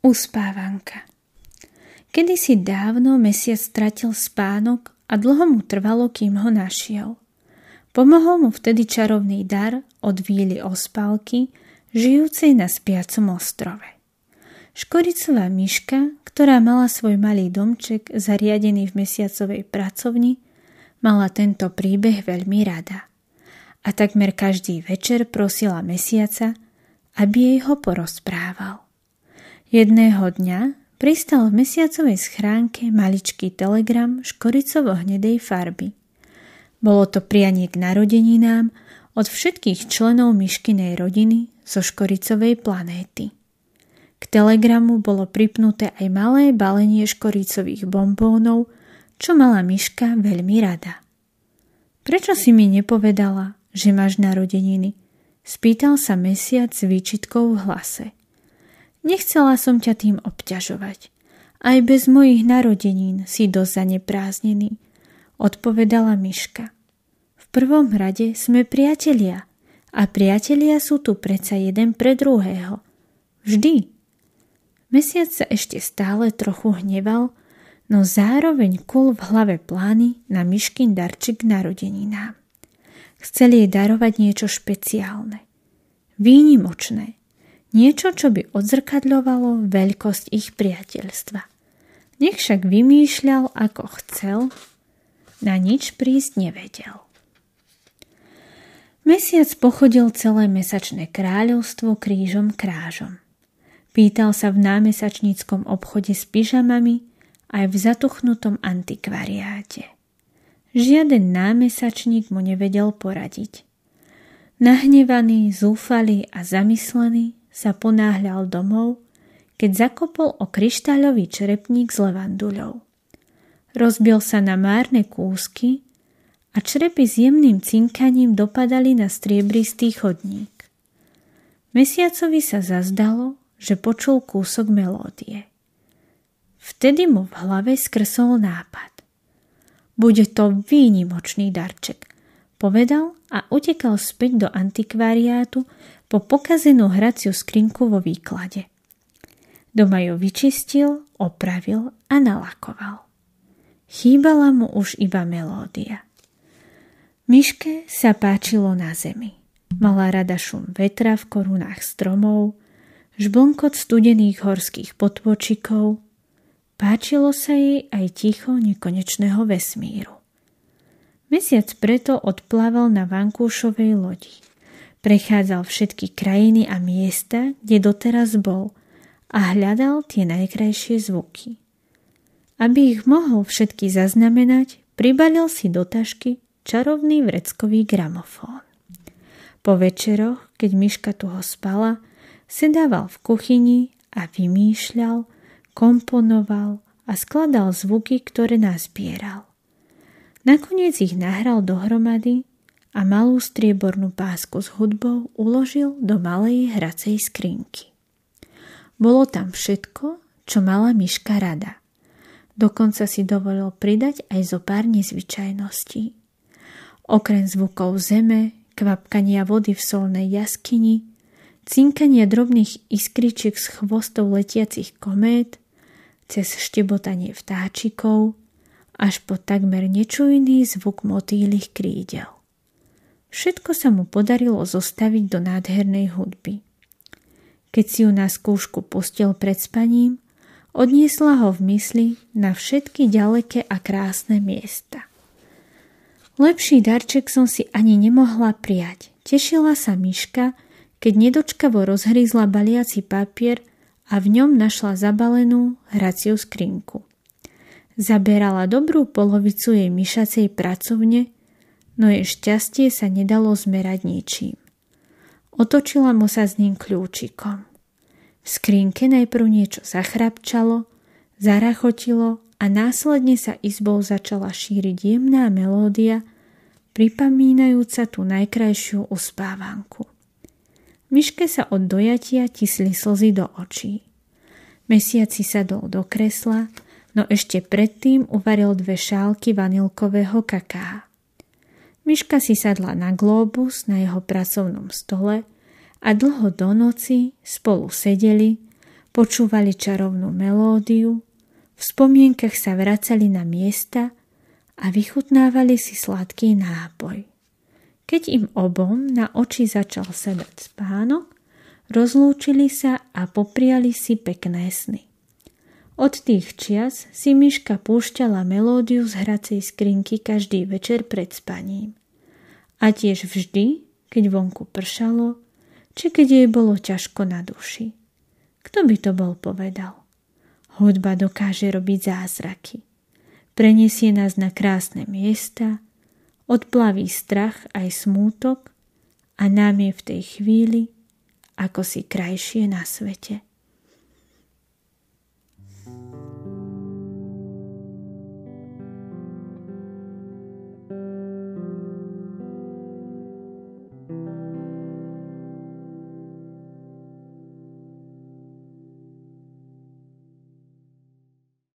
Uspávanka. Kedysi dávno mesiac stratil spánok a dlho mu trvalo, kým ho našiel. Pomohol mu vtedy čarovný dar od víly ospálky, žijúcej na spiacom ostrove. Škoricová myška, ktorá mala svoj malý domček zariadený v mesiacovej pracovni, mala tento príbeh veľmi rada. A takmer každý večer prosila mesiaca, aby jej ho porozprával. Jedného dňa pristal v mesiacovej schránke maličký telegram škoricovo-hnedej farby. Bolo to prianie k narodeninám od všetkých členov myškinej rodiny zo škoricovej planéty. K telegramu bolo pripnuté aj malé balenie škoricových bombónov, čo mala myška veľmi rada. Prečo si mi nepovedala, že máš narodeniny? Spýtal sa mesiac s výčitkou v hlase. Nechcela som ťa tým obťažovať. Aj bez mojich narodenín si dosť zanepráznený, odpovedala myška. V prvom rade sme priatelia a priatelia sú tu predsa jeden pre druhého. Vždy. Mesiac sa ešte stále trochu hneval, no zároveň kul v hlave plány na myškin darček k narodeninám. Chcel jej darovať niečo špeciálne, výnimočné, niečo, čo by odzrkadľovalo veľkosť ich priateľstva. Nech však vymýšľal, ako chcel, na nič prísť nevedel. Mesiac pochodil celé mesačné kráľovstvo krížom krážom. Pýtal sa v námesačníckom obchode s pyžamami aj v zatuchnutom antikvariáte. Žiaden námesačník mu nevedel poradiť. Nahnevaný, zúfalý a zamyslený sa ponáhľal domov, keď zakopol o kryštáľový črepník s levanduľou. Rozbil sa na márne kúsky a črepy s jemným cinkaním dopadali na striebristý chodník. Mesiacovi sa zazdalo, že počul kúsok melódie. Vtedy mu v hlave skrsol nápad. Bude to výnimočný darček, povedal a utekal späť do antikvariátu po pokazenú hraciu skrinku vo výklade. Doma ju vyčistil, opravil a nalakoval. Chýbala mu už iba melódia. Myške sa páčilo na zemi. Mala rada šum vetra v korunách stromov, žblnkot studených horských potôčikov. Páčilo sa jej aj ticho nekonečného vesmíru. Mesiac preto odplával na vankúšovej lodi. Prechádzal všetky krajiny a miesta, kde doteraz bol, a hľadal tie najkrajšie zvuky. Aby ich mohol všetky zaznamenať, pribalil si do tašky čarovný vreckový gramofón. Po večeroch, keď myška tuho spala, sedával v kuchyni a vymýšľal, komponoval a skladal zvuky, ktoré nazbieral. Nakoniec ich nahral dohromady a malú striebornú pásku s hudbou uložil do malej hracej skrinky. Bolo tam všetko, čo mala myška rada. Dokonca si dovolil pridať aj zo pár nezvyčajností. Okrem zvukov zeme, kvapkania vody v solnej jaskyni, cinkania drobných iskričiek z chvostov letiacich komét, cez štebotanie vtáčikov, až po takmer nečujný zvuk motýlych krídel. Všetko sa mu podarilo zostaviť do nádhernej hudby. Keď si ju na skúšku pustil pred spaním, odniesla ho v mysli na všetky ďaleké a krásne miesta. Lepší darček som si ani nemohla prijať. Tešila sa myška, keď nedočkavo rozhrízla baliaci papier a v ňom našla zabalenú hraciu skrinku. Zaberala dobrú polovicu jej myšacej pracovne, no jej šťastie sa nedalo zmerať ničím. Otočila mu sa s ním kľúčikom. V skrinke najprv niečo zachrapčalo, zarachotilo a následne sa izbou začala šíriť jemná melódia, pripomínajúca tú najkrajšiu uspávanku. Myške sa od dojatia tisli slzy do očí. Mesiac si sadol do kresla, no ešte predtým uvaril 2 šálky vanilkového kaká. Myška si sadla na glóbus na jeho pracovnom stole a dlho do noci spolu sedeli, počúvali čarovnú melódiu, v spomienkach sa vracali na miesta a vychutnávali si sladký nápoj. Keď im obom na oči začal sedať spánok, rozlúčili sa a popriali si pekné sny. Od tých čias si myška púšťala melódiu z hracej skrinky každý večer pred spaním. A tiež vždy, keď vonku pršalo, či keď jej bolo ťažko na duši. Kto by to bol povedal? Hudba dokáže robiť zázraky. Preniesie nás na krásne miesta, odplaví strach aj smútok a nám je v tej chvíli ako si krajšie na svete.